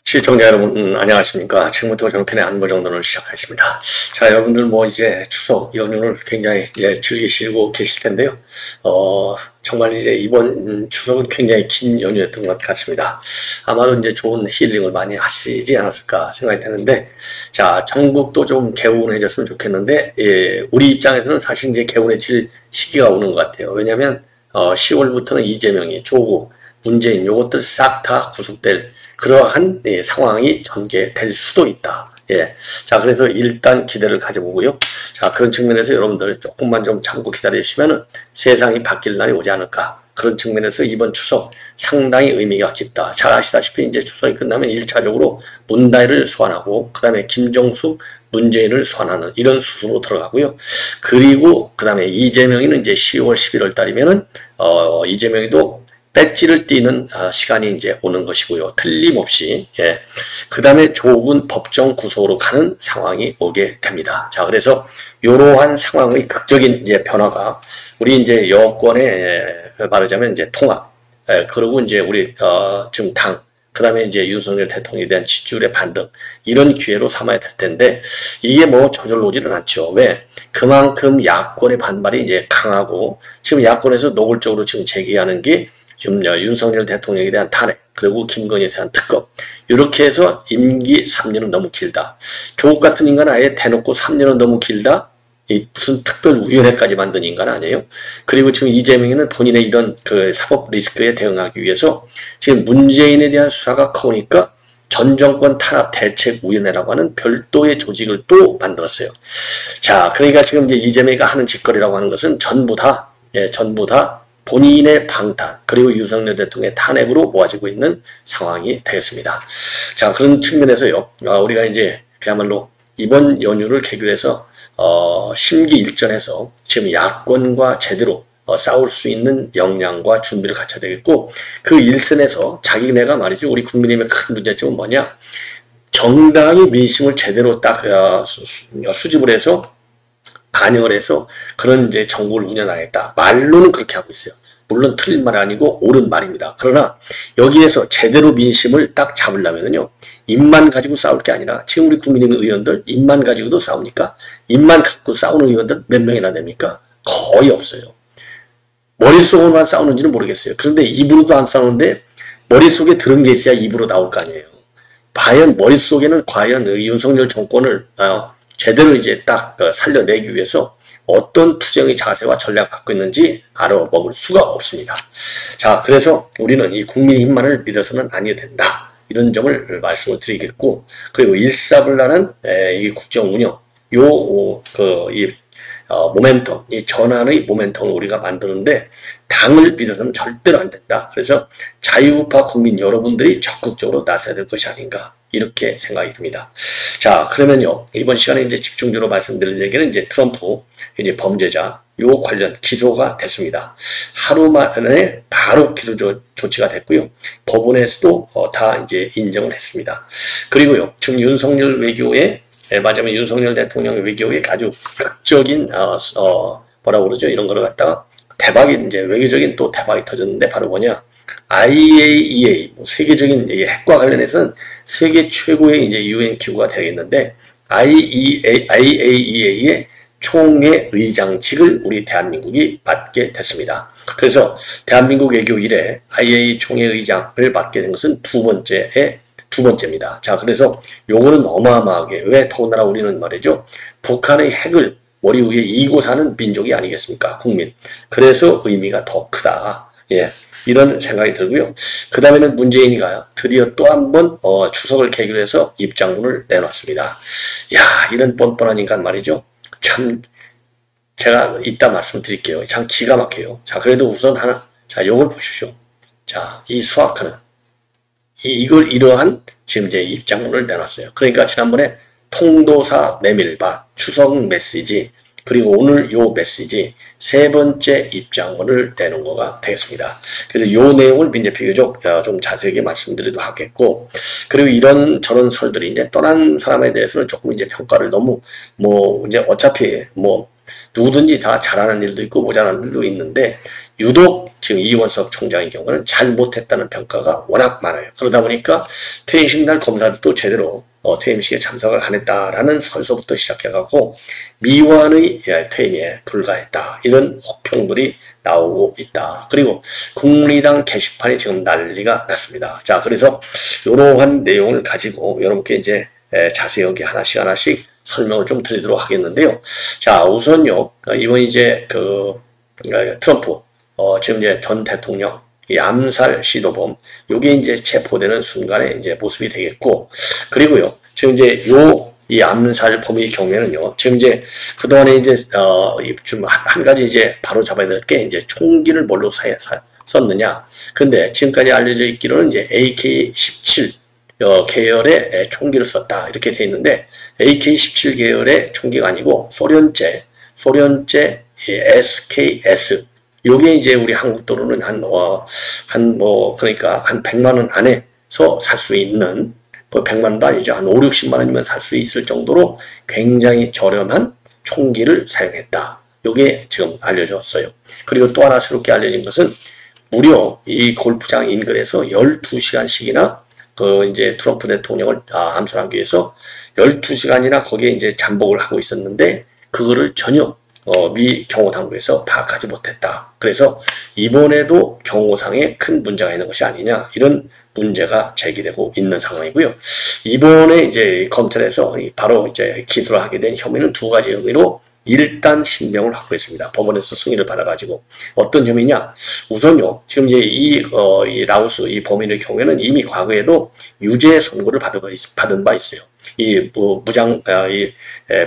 시청자 여러분, 안녕하십니까. 지금부터 정캔의 안보정돈을 시작하겠습니다. 자, 여러분들 이제 추석 연휴를 굉장히 즐기시고 계실 텐데요. 정말 이제 이번 추석은 굉장히 긴 연휴였던 것 같습니다. 아마도 이제 좋은 힐링을 많이 하시지 않았을까 생각이 되는데, 자, 전국도 좀 개운해졌으면 좋겠는데, 우리 입장에서는 사실 이제 개운해질 시기가 오는 것 같아요. 왜냐면, 10월부터는 이재명이, 조국, 문재인 요것들 싹 다 구속될 그러한 상황이 전개될 수도 있다. 자, 그래서 일단 기대를 가져보고요. 자, 그런 측면에서 여러분들 조금만 좀 참고 기다리시면은 세상이 바뀔 날이 오지 않을까. 그런 측면에서 이번 추석 상당히 의미가 깊다. 잘 아시다시피 이제 추석이 끝나면 1차적으로 문다일을 소환하고, 그 다음에 김정숙, 문재인을 소환하는 이런 수순으로 들어가고요. 그리고 그 다음에 이재명이는 이제 10월, 11월 달이면은, 이재명이도 배지를 띄는 시간이 이제 오는 것이고요. 틀림없이. 그 다음에 조국은 법정 구속으로 가는 상황이 오게 됩니다. 자, 그래서 이러한 상황의 극적인 이제 변화가 우리 이제 여권의 말하자면 이제 통합, 그리고 이제 우리 지금 당, 그 다음에 이제 윤석열 대통령에 대한 지지율의 반등, 이런 기회로 삼아야 될 텐데, 이게 저절로 오지는 않죠. 왜? 그만큼 야권의 반발이 이제 강하고, 지금 야권에서 노골적으로 지금 제기하는 게 지금 윤석열 대통령에 대한 탄핵, 그리고 김건희에 대한 특검, 이렇게 해서 임기 3년은 너무 길다. 조국 같은 인간은 아예 대놓고 3년은 너무 길다? 무슨 특별위원회까지 만든 인간 아니에요? 그리고 지금 이재명이는 본인의 이런 그 사법 리스크에 대응하기 위해서 지금 문재인에 대한 수사가 커오니까 전 정권 탄압 대책위원회라고 하는 별도의 조직을 또 만들었어요. 자, 그러니까 지금 이제 이재명이가 하는 짓거리라고 하는 것은 전부 다 본인의 방탄, 그리고 윤석열 대통령의 탄핵으로 모아지고 있는 상황이 되겠습니다. 자, 그런 측면에서요, 우리가 이제 그야말로 이번 연휴를 계기로 해서, 심기일전해서 지금 야권과 제대로 싸울 수 있는 역량과 준비를 갖춰야 되겠고, 그 일선에서 자기네가 말이죠, 우리 국민의힘의 큰 문제점은 뭐냐? 정당이 민심을 제대로 딱 수집을 해서 반영을 해서 그런 이제 정국을 운영하겠다. 말로는 그렇게 하고 있어요. 물론 틀린 말이 아니고 옳은 말입니다. 그러나 여기에서 제대로 민심을 딱 잡으려면요, 입만 가지고 싸울 게 아니라, 지금 우리 국민의힘 의원들 입만 가지고도 싸웁니까? 입만 갖고 싸우는 의원들 몇 명이나 됩니까? 거의 없어요. 머릿속으로만 싸우는지는 모르겠어요. 그런데 입으로도 안 싸우는데 머릿속에 들은 게 있어야 입으로 나올 거 아니에요. 과연 머릿속에는 윤석열 정권을 제대로 이제 딱 살려내기 위해서 어떤 투쟁의 자세와 전략을 갖고 있는지 알아먹을 수가 없습니다. 자, 그래서 우리는 이 국민의힘만을 믿어서는 아니어야 된다. 이런 점을 말씀을 드리겠고, 그리고 일사불란한 이 국정 운영, 모멘텀, 이 전환의 모멘텀을 우리가 만드는데 당을 믿어서는 절대로 안 된다. 그래서 자유우파 국민 여러분들이 적극적으로 나서야 될 것이 아닌가, 이렇게 생각이 듭니다. 자, 그러면요, 이번 시간에 이제 집중적으로 말씀드릴 얘기는 이제 트럼프 이제 범죄자 요 관련 기소가 됐습니다. 하루 만에 바로 기소 조치가 됐고요. 법원에서도 다 이제 인정을 했습니다. 그리고요, 지금 윤석열 외교에 맞으면 윤석열 대통령 외교에 아주 극적인 뭐라고 그러죠? 이런 거를 갖다가 대박이 이제 외교적인 또 대박이 터졌는데, 바로 뭐냐? IAEA, 세계적인 핵과 관련해서는 세계 최고의 이제 UN 기구가 되겠는데, IAEA의 총회 의장직을 우리 대한민국이 맡게 됐습니다. 그래서 대한민국 외교 이래 IAEA 총회 의장을 맡게 된 것은 두 번째입니다. 자, 그래서 요거는 어마어마하게, 왜 더군다나 우리는 말이죠, 북한의 핵을 머리 위에 이고 사는 민족이 아니겠습니까? 국민. 그래서 의미가 더 크다. 이런 생각이 들고요. 그 다음에는 문재인이가 드디어 또 한 번 추석을 계기로 해서 입장문을 내놨습니다. 야, 이런 뻔뻔한 인간 말이죠. 참, 제가 이따 말씀드릴게요. 참 기가 막혀요. 자, 그래도 우선 하나, 자, 요걸 보십시오. 자, 이 수학하는, 이러한 지금 이제 입장문을 내놨어요. 그러니까 지난번에 통도사 메밀밭, 추석 메시지, 그리고 오늘 요 메시지 세 번째 입장문을 내는 거가 되겠습니다. 그래서 요 내용을 이제 비교적 좀 자세하게 말씀드리도록 하겠고, 그리고 이런 저런 설들이 이제 떠난 사람에 대해서는 조금 이제 평가를 너무 뭐 이제 어차피 뭐 누구든지 다 잘하는 일도 있고 모자란 일도 있는데, 유독 지금 이원석 총장의 경우는 잘못했다는 평가가 워낙 많아요. 그러다 보니까 퇴임식 날 검사들도 제대로 퇴임식에 참석을 안 했다라는 설서부터 시작해갖고 미완의 퇴임에 불과했다, 이런 혹평들이 나오고 있다. 그리고 국민의당 게시판이 지금 난리가 났습니다. 자, 그래서 이러한 내용을 가지고 여러분께 이제 자세하게 하나씩 설명을 좀 드리도록 하겠는데요. 자, 우선요, 이번 이제 트럼프 지금 이제 전 대통령 이 암살 시도범, 요게 이제 체포되는 순간에 이제 모습이 되겠고, 그리고요, 지금 이제 이 암살 범의 경우에는요, 지금 이제 그동안에 이제 좀 한 가지 이제 바로 잡아야 될 게 이제 총기를 뭘로 썼느냐. 근데 지금까지 알려져 있기로는 이제 AK-17 계열의 총기를 썼다, 이렇게 돼 있는데, AK-17 계열의 총기가 아니고 소련제 SKS, 요게 이제 우리 한국 돈으로는 그러니까 한 100만 원 안에서 살 수 있는, 뭐 100만 원도 아니죠. 한 5, 60만 원이면 살 수 있을 정도로 굉장히 저렴한 총기를 사용했다, 요게 지금 알려졌어요. 그리고 또 하나 새롭게 알려진 것은 무려 이 골프장 인근에서 12시간씩이나 이제 트럼프 대통령을 암살하기 위해서 12시간이나 거기에 이제 잠복을 하고 있었는데, 그거를 전혀 미 경호당국에서 파악하지 못했다. 그래서 이번에도 경호상에 큰 문제가 있는 것이 아니냐, 이런 문제가 제기되고 있는 상황이고요. 이번에 이제 검찰에서 바로 이제 기소를 하게 된 혐의는 두 가지 혐의로 일단 신병을 하고 있습니다. 법원에서 승인을 받아가지고. 어떤 혐의냐? 우선요, 지금 이제 이 라오스 이 범인의 경우에는 이미 과거에도 유죄 선고를 받은 바 있어요.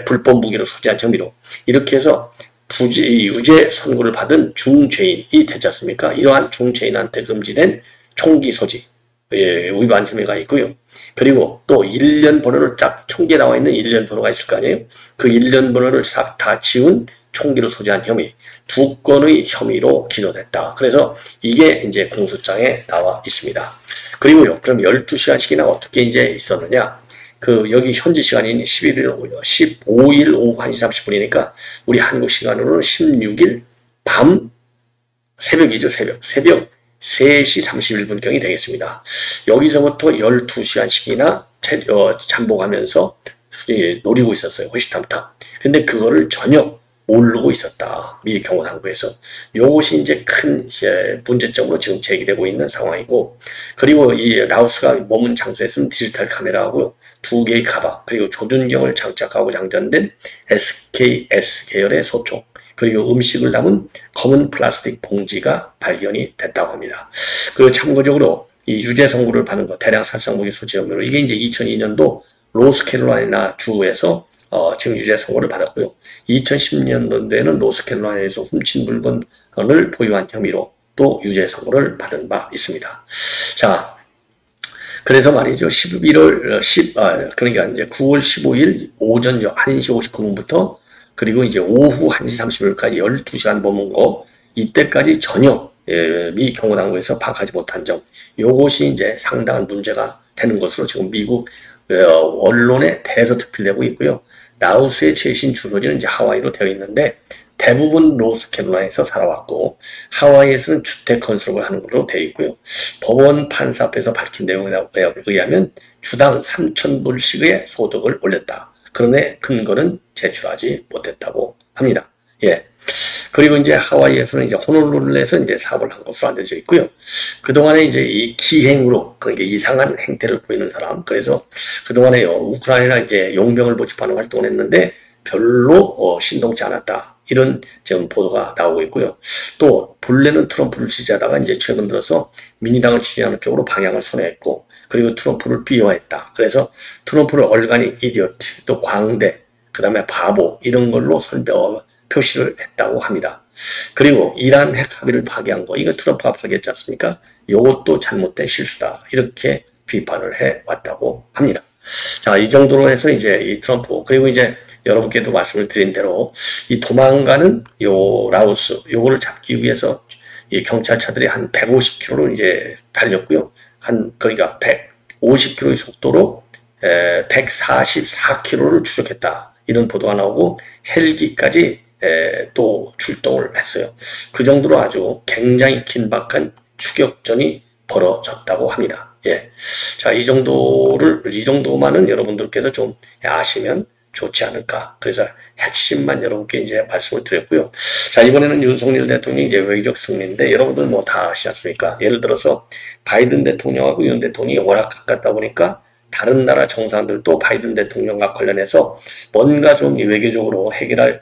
불법 무기를 소지한 혐의로. 이렇게 해서 유죄 선고를 받은 중죄인이 됐지 않습니까? 이러한 중죄인한테 금지된 총기 소지 위반 혐의가 있고요. 그리고 또 1년 번호를 총기에 나와 있는 1년 번호가 있을 거 아니에요? 그 1년 번호를 다 지운 총기를 소지한 혐의, 두 건의 혐의로 기소됐다. 그래서 이게 이제 공소장에 나와 있습니다. 그리고요, 그럼 12시간씩이나 어떻게 이제 있었느냐? 여기 현지 시간인 15일 오후 1시 30분이니까 우리 한국 시간으로는 16일 새벽이죠, 새벽 3시 31분경이 되겠습니다. 여기서부터 12시간씩이나 잠복하면서 노리고 있었어요, 호시탐탐. 근데 그거를 전혀 모르고 있었다, 미 경호당국에서. 요것이 이제 큰 문제점으로 지금 제기되고 있는 상황이고, 그리고 이 라오스가 머문 장소에서는 디지털 카메라하고 2개의 가방, 그리고 조준경을 장착하고 장전된 SKS 계열의 소총, 그리고 음식을 담은 검은 플라스틱 봉지가 발견이 됐다고 합니다. 그리고 참고적으로 이 유죄 선고를 받은 것, 대량 살상 무기 소지 혐의로, 이게 이제 2002년도 노스캐롤라이나 주에서 지금 유죄 선고를 받았고요. 2010년도에는 노스캐롤라이나에서 훔친 물건을 보유한 혐의로 또 유죄 선고를 받은 바 있습니다. 자, 그래서 말이죠. 그러니까 이제 9월 15일 오전 1시 59분부터 그리고 이제 오후 1시 30분까지 12시간 머문 거, 이때까지 전혀 미 경호당국에서 파악하지 못한 점, 요것이 이제 상당한 문제가 되는 것으로 지금 미국 언론에 대서특필되고 있고요. 라오스의 최신 주소지는 이제 하와이로 되어 있는데, 대부분 노스캐롤라이나에서 살아왔고 하와이에서는 주택 건설을 하는 걸로 되어 있고요. 법원 판사 앞에서 밝힌 내용에 의하면 주당 3,000불씩의 소득을 올렸다. 그런데 근거는 제출하지 못했다고 합니다. 예. 그리고 이제 하와이에서는 이제 호놀룰루에서 이제 사업을 한 것으로 알려져 있고요. 그동안에 이제 이 기행으로, 그러니까 이상한 행태를 보이는 사람, 그래서 그동안에 우크라이나 이제 용병을 모집하는 활동을 했는데 별로 신동치 않았다, 이런 지금 보도가 나오고 있고요. 또 본래는 트럼프를 지지하다가 이제 최근 들어서 민주당을 지지하는 쪽으로 방향을 선회했고, 그리고 트럼프를 비호했다. 그래서 트럼프를 얼간이 이디어트, 또 광대, 그 다음에 바보, 이런 걸로 표시를 했다고 합니다. 그리고 이란 핵 합의를 파기한 거, 이거 트럼프가 파기했지 않습니까? 이것도 잘못된 실수다, 이렇게 비판을 해왔다고 합니다. 자, 이 정도로 해서 이제 이 트럼프, 그리고 이제 여러분께도 말씀을 드린 대로 이 도망가는 요 라오스 요거를 잡기 위해서 이 경찰차들이 한 150km로 이제 달렸고요. 그러니까 150km의 속도로 144km를 추적했다. 이런 보도가 나오고 헬기까지 또 출동을 했어요. 그 정도로 아주 굉장히 긴박한 추격전이 벌어졌다고 합니다. 예. 자, 이 정도만은 여러분들께서 좀 아시면 좋지 않을까. 그래서 핵심만 여러분께 이제 말씀을 드렸고요. 자, 이번에는 윤석열 대통령이 이제 외교적 승리인데 여러분들 뭐 다 아시지 않습니까? 예를 들어서 바이든 대통령하고 윤 대통령이 워낙 가깝다 보니까 다른 나라 정상들도 바이든 대통령과 관련해서 뭔가 좀 외교적으로 해결할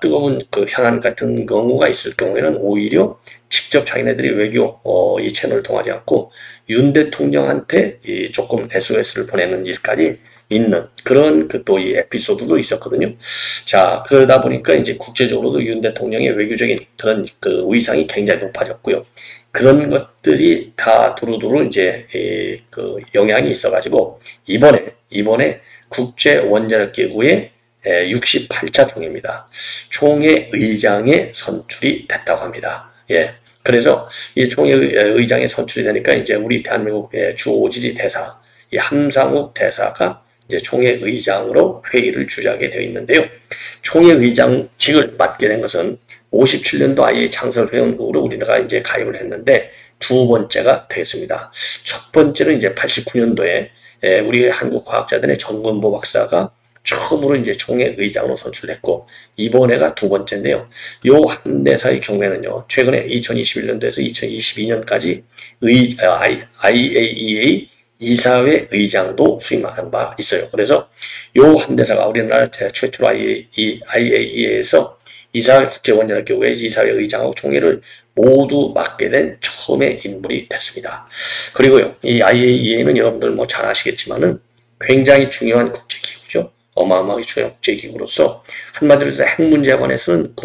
뜨거운 그 현안 같은 경우가 있을 경우에는 오히려 직접 자기네들이 외교 이 채널을 통하지 않고 윤 대통령한테 조금 SOS를 보내는 일까지 있는 그런 그 또 이 에피소드도 있었거든요. 자, 그러다 보니까 이제 국제적으로도 윤 대통령의 외교적인 그런 그 위상이 굉장히 높아졌고요. 그런 것들이 다 두루두루 이제 그 영향이 있어가지고 이번에 국제 원자력 기구의 68차 총회입니다. 총회 의장에 선출이 됐다고 합니다. 예. 그래서 이 총회 의장에 선출이 되니까 이제 우리 대한민국의 주오지리 대사, 이 함상욱 대사가 이제 총회 의장으로 회의를 주재하게 되어 있는데요. 총회 의장직을 맡게 된 것은 57년도 IA 창설회원국으로 우리나라가 이제 가입을 했는데 두 번째가 되겠습니다. 첫 번째는 이제 89년도에 우리 한국 과학자들의 전근보 박사가 처음으로 이제 총회 의장으로 선출됐고 이번에가 두 번째인데요. 요 한 대사의 경우에는요. 최근에 2021년도에서 2022년까지 IAEA 이사회 의장도 수임한 바 있어요. 그래서 요 한 대사가 우리나라 최초로 IAEA에서 이사회 국제원자력기구의 이사회 의장하고 총회를 모두 맡게 된 처음의 인물이 됐습니다. 그리고요, 이 IAEA는 여러분들 뭐 잘 아시겠지만은 굉장히 중요한 국제기구죠. 어마어마하게 중요한 국제기구로서 한마디로 해서 핵 문제에 관해서는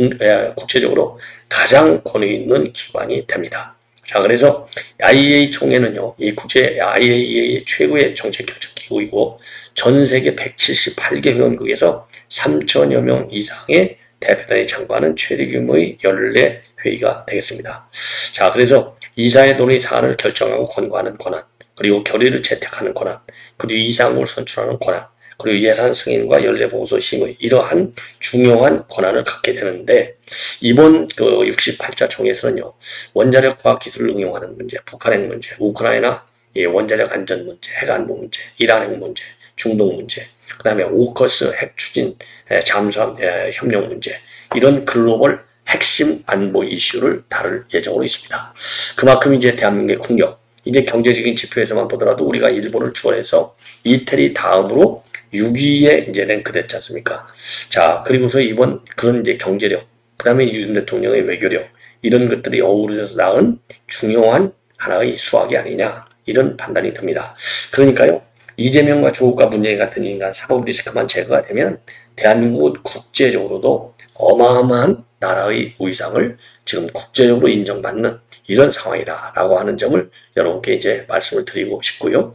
국제적으로 가장 권위 있는 기관이 됩니다. 자, 그래서 IAEA 총회는요, 이 IAEA의 최고의 정책결정기구이고 전 세계 178개 회원국에서 3천여 명 이상의 대표단이 참가하는 최대 규모의 연례 회의가 되겠습니다. 자, 그래서 이사회 논의 사안을 결정하고 권고하는 권한, 그리고 결의를 채택하는 권한, 그리고 이사국을 선출하는 권한, 그리고 예산 승인과 연례보고서 심의, 이러한 중요한 권한을 갖게 되는데 이번 그 68차 총회에서는요, 원자력 과학기술을 응용하는 문제, 북한 핵 문제, 우크라이나 원자력 안전 문제, 핵안보 문제, 이란 핵 문제, 중동 문제, 그 다음에 오커스 핵 추진 잠수함 협력 문제, 이런 글로벌 핵심 안보 이슈를 다룰 예정으로 있습니다. 그만큼 이제 대한민국의 국력, 이제 경제적인 지표에서만 보더라도 우리가 일본을 추월해서 이태리 다음으로 6위에 이제 랭크됐지 않습니까? 자, 그리고서 이번 그런 이제 경제력, 그 다음에 윤 대통령의 외교력, 이런 것들이 어우러져서 낳은 중요한 하나의 수학이 아니냐, 이런 판단이 듭니다. 그러니까요, 이재명과 조국과 문재인 같은 인간 사법 리스크만 제거가 되면 대한민국은 국제적으로도 어마어마한 나라의 위상을 지금 국제적으로 인정받는 이런 상황이다라고 하는 점을 여러분께 이제 말씀을 드리고 싶고요.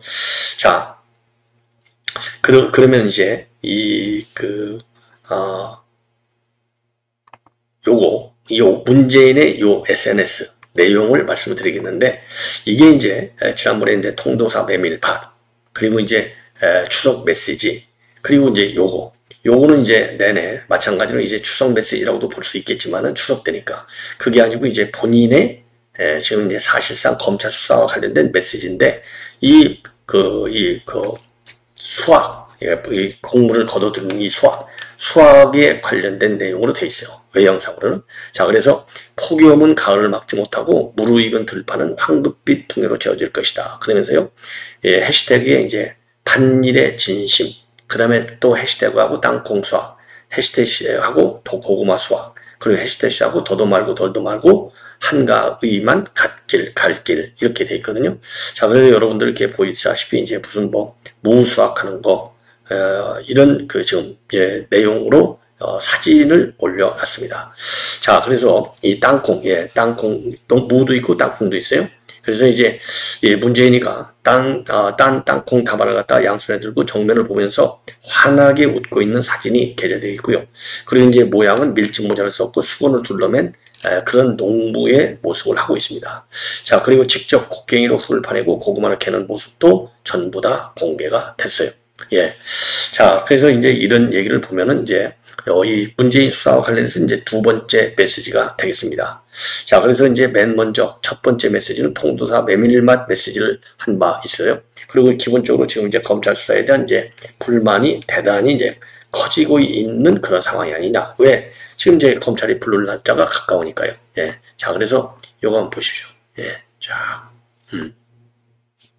자, 그러면 이제 요 문재인의 요 SNS 내용을 말씀을 드리겠는데, 이게 이제 지난번에 이제 통도사 메밀팟, 그리고 이제 추석 메시지, 그리고 이제 요거는 이제 내내 마찬가지로 이제 추석 메시지라고도 볼 수 있겠지만은 추석 때니까 그게 아니고 이제 본인의 지금 이제 사실상 검찰 수사와 관련된 메시지인데 이 수학, 이 공물을 거둬들이는 이 수학에 관련된 내용으로 돼 있어요. 외형상으로는. 자, 그래서 폭염은 가을을 막지 못하고 무르익은 들판은 황급빛 풍요로 채워질 것이다. 그러면서요, 해시태그에 이제 반일의 진심, 그 다음에 또 해시태그하고 땅콩 수학, 해시태그하고 고구마 수학, 그리고 해시태그하고 더도 말고 덜도 말고 한가의만 갈 길 이렇게 돼 있거든요. 자, 그래서 여러분들 이렇게 보이시다시피 이제 무슨 무수학하는 거 이런 지금 내용으로 사진을 올려놨습니다. 자, 그래서 이 땅콩, 땅콩, 무도 있고 땅콩도 있어요. 그래서 이제 문재인이가 땅콩 다발을 갖다가 양손에 들고 정면을 보면서 환하게 웃고 있는 사진이 게재되어 있고요. 그리고 이제 모양은 밀짚 모자를 썼고 수건을 둘러맨 그런 농부의 모습을 하고 있습니다. 자, 그리고 직접 곡괭이로 흙을 파내고 고구마를 캐는 모습도 전부 다 공개가 됐어요. 자, 그래서 이제 이런 얘기를 보면은 이제 이 문재인 수사와 관련해서 이제 두 번째 메시지가 되겠습니다. 자, 그래서 이제 맨 먼저 첫 번째 메시지는 통도사 메밀맛 메시지를 한 바 있어요. 그리고 기본적으로 지금 이제 검찰 수사에 대한 이제 불만이 대단히 이제 커지고 있는 그런 상황이 아니냐. 왜? 지금 이제 검찰이 부를 날짜가 가까우니까요. 자, 그래서 요거 한번 보십시오.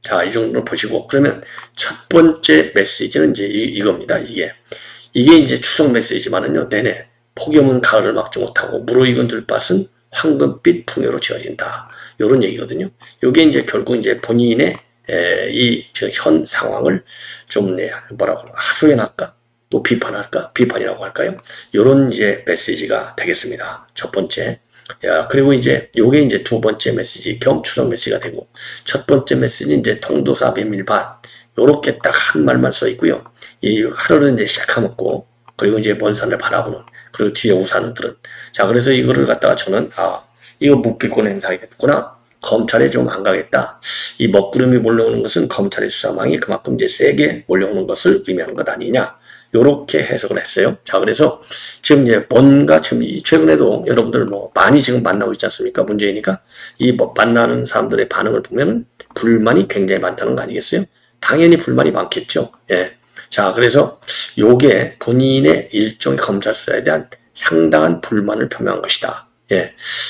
자, 이 정도로 보시고, 그러면 첫 번째 메시지는 이제 이겁니다. 이게 이제 추석 메시지만은요, 내내 폭염은 가을을 막지 못하고 무르익은 들밭은 황금빛 풍요로 지어진다. 요런 얘기거든요. 요게 이제 결국 이제 본인의 이 현 상황을 좀 뭐라고 하소연할까? 또 비판할까? 비판이라고 할까요? 요런 이제 메시지가 되겠습니다. 첫 번째. 그리고 이제 요게 이제 두 번째 메시지 겸 추석 메시지가 되고, 첫 번째 메시지는 이제 통도사 메밀밭. 요렇게 딱 한 말만 써 있고요. 이 하루는 이제 시커멓고, 그리고 이제 먼 산을 바라보는, 그리고 뒤에 우산들은. 자, 그래서 이거를 갖다가 저는, 이거 묵비권 행사하겠구나. 검찰에 좀 안 가겠다. 이 먹구름이 몰려오는 것은 검찰의 수사망이 그만큼 이제 세게 몰려오는 것을 의미하는 것 아니냐. 요렇게 해석을 했어요. 자, 그래서 지금 이제 뭔가 지금 최근에도 여러분들 뭐 많이 지금 만나고 있지 않습니까? 문재인이가 이 뭐 만나는 사람들의 반응을 보면은 불만이 굉장히 많다는 거 아니겠어요? 당연히 불만이 많겠죠. 자, 그래서 요게 본인의 일종의 검찰 수사에 대한 상당한 불만을 표명한 것이다.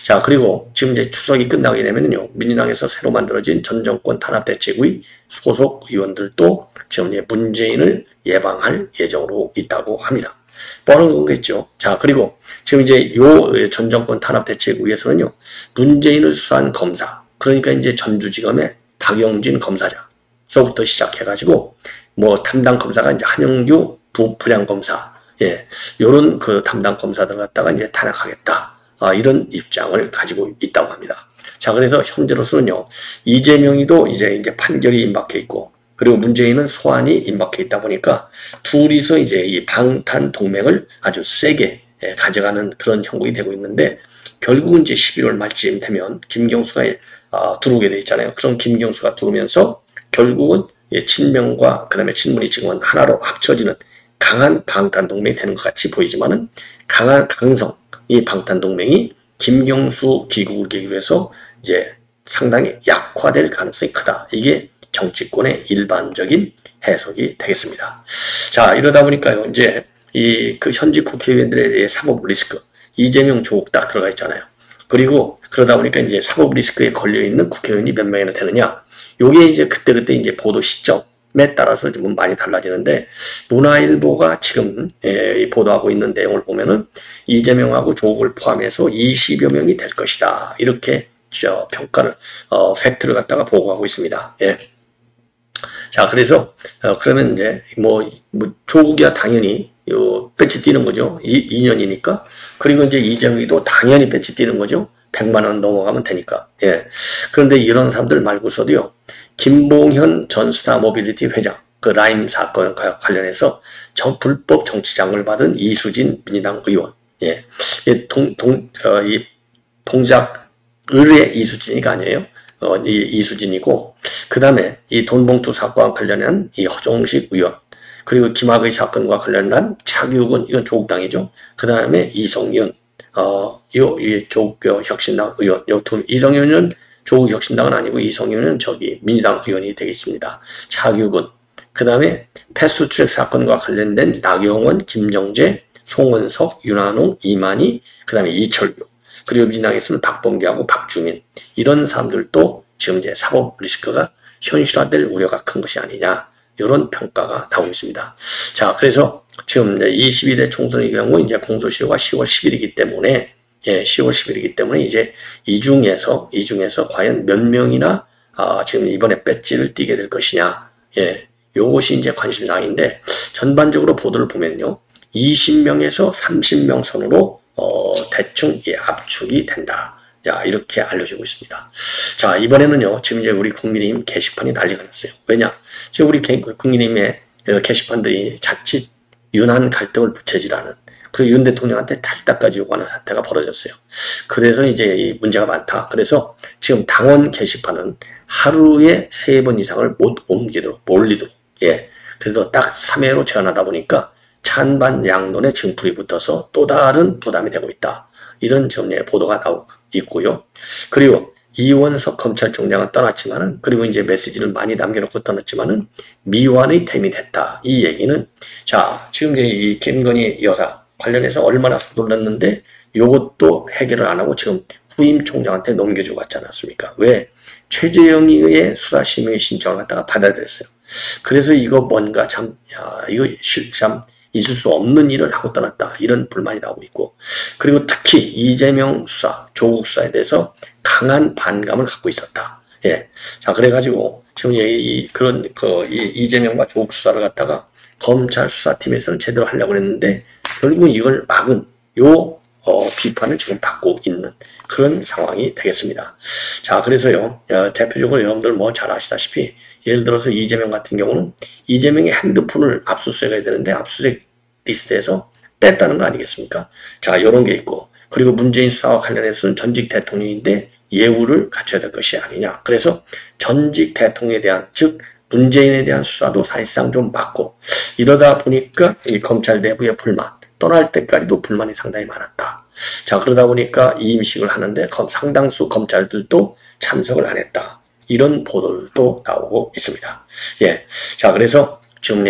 자, 그리고 지금 이제 추석이 끝나게 되면은요, 민주당에서 새로 만들어진 전 정권 탄압대책의 소속 의원들도 지금 이제 문재인을 예방할 예정으로 있다고 합니다. 뻔한 거겠죠. 자, 그리고 지금 이제 요 전 정권 탄압대책위에서는요, 문재인을 수사한 검사, 그러니까 이제 전주지검의 박영진 검사장서부터 시작해가지고, 뭐 담당 검사가 이제 한영규 부장검사, 요런 그 담당 검사들 갖다가 이제 탄핵하겠다. 이런 입장을 가지고 있다고 합니다. 자, 그래서 현재로서는요, 이재명이도 이제 판결이 임박해 있고, 그리고 문재인은 소환이 임박해 있다 보니까 둘이서 이제 이 방탄 동맹을 아주 세게 가져가는 그런 형국이 되고 있는데, 결국은 이제 11월 말쯤 되면 김경수가 들어오게 돼 있잖아요. 그럼 김경수가 들어오면서 결국은 친명과 그다음에 친문이 지금은 하나로 합쳐지는 강한 방탄 동맹이 되는 것 같이 보이지만은 강성 이 방탄 동맹이 김경수 귀국을 계기로 해서 이제 상당히 약화될 가능성이 크다. 이게 정치권의 일반적인 해석이 되겠습니다. 자, 이러다 보니까요, 이제 그 현직 국회의원들의 사법 리스크, 이재명 조국 딱 들어가 있잖아요. 그리고 그러다 보니까 이제 사법 리스크에 걸려 있는 국회의원이 몇 명이나 되느냐. 요게 이제 그때 이제 보도 시점에 따라서 좀 많이 달라지는데, 문화일보가 지금 보도하고 있는 내용을 보면은 이재명하고 조국을 포함해서 20여 명이 될 것이다. 이렇게 평가를, 팩트를 갖다가 보고하고 있습니다. 자, 그래서 그러면 이제 뭐 조국이야 당연히 배치 뛰는 거죠. 2년이니까. 그리고 이제 이재명이도 당연히 배치 뛰는 거죠. 100만 원 넘어가면 되니까. 그런데 이런 사람들 말고서도요, 김봉현 전 스타모빌리티 회장, 그 라임 사건과 관련해서 불법 정치장을 받은 이수진 민주당 의원, 이 동작 의뢰 이수진이가 아니에요. 이수진이고, 그 다음에 이 돈봉투 사건과 관련한 이 허종식 의원, 그리고 김학의 사건과 관련한 차규근, 이건 조국당이죠. 그 다음에 이성윤, 조국 혁신당 의원, 이성윤은 조국 혁신당은 아니고 이성윤은 민주당 의원이 되겠습니다. 차규근, 그 다음에 패스트트랙 사건과 관련된 나경원, 김정재, 송은석, 윤한홍, 이만희, 그 다음에 이철규, 그리고 민주당에서는 박범계하고 박주민, 이런 사람들도 지금 이제 사법 리스크가 현실화될 우려가 큰 것이 아니냐, 이런 평가가 나오고 있습니다. 자, 그래서 지금 22대 총선의 경우 이제 공소시효가 10월 10일이기 때문에, 10월 10일이기 때문에 이제 이 중에서 과연 몇 명이나 지금 이번에 배지를 띄게 될 것이냐, 요것이 이제 관심사항인데, 전반적으로 보도를 보면요, 20명에서 30명 선으로 대충 압축이 된다. 자, 이렇게 알려지고 있습니다. 자, 이번에는요, 지금 이제 우리 국민의힘 게시판이 난리가 났어요. 왜냐? 지금 우리 국민의힘의 게시판들이 자칫 윤한 갈등을 부채질하는, 그리고 윤 대통령한테 탈당까지 요구하는 사태가 벌어졌어요. 그래서 이제 이 문제가 많다. 그래서 지금 당원 게시판은 하루에 3번 이상을 못 몰리도록, 예. 그래서 딱 3회로 제한하다 보니까 찬반 양론에 지금 불이 붙어서 또 다른 부담이 되고 있다. 이런 정리의 보도가 나오고 있고요. 그리고 이원석 검찰총장은 떠났지만은, 그리고 이제 메시지를 많이 남겨놓고 떠났지만은 미완의 댐이 됐다. 이 얘기는, 자, 지금 이제 이 김건희 여사 관련해서 얼마나 서둘렀는데 요것도 해결을 안 하고 지금 후임 총장한테 넘겨주고 갔지 않았습니까? 왜? 최재형의 수사심의 신청을 갖다가 받아들였어요. 그래서 이거 뭔가 참, 야, 이거 참 있을 수 없는 일을 하고 떠났다. 이런 불만이 나오고 있고. 그리고 특히 이재명 수사, 조국 수사에 대해서 강한 반감을 갖고 있었다. 예. 자, 그래가지고 지금 이재명과 조국 수사를 갖다가 검찰 수사팀에서는 제대로 하려고 했는데 결국 이걸 막은 비판을 지금 받고 있는 그런 상황이 되겠습니다. 자, 그래서요, 대표적으로 여러분들 뭐 잘 아시다시피, 예를 들어서 이재명 같은 경우는 이재명의 핸드폰을 압수수색해야 되는데 압수수색 리스트에서 뺐다는 거 아니겠습니까? 자, 요런 게 있고, 그리고 문재인 수사와 관련해서는 전직 대통령인데 예우를 갖춰야 될 것이 아니냐. 그래서 전직 대통령에 대한, 즉 문재인에 대한 수사도 사실상 좀 막고, 이러다 보니까 이 검찰 내부의 불만, 떠날 때까지도 불만이 상당히 많았다. 자, 그러다 보니까 이임식을 하는데 상당수 검찰들도 참석을 안 했다. 이런 보도들도 나오고 있습니다. 예. 자, 그래서 지금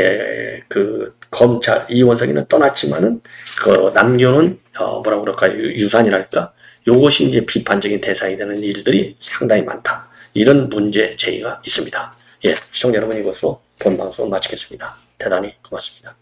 검찰 이원석이는 떠났지만은 남겨놓은 뭐라고 그럴까요? 유산이랄까? 요것이 이제 비판적인 대상이 되는 일들이 상당히 많다. 이런 문제 제기가 있습니다. 예. 시청자 여러분, 이것으로 본 방송 마치겠습니다. 대단히 고맙습니다.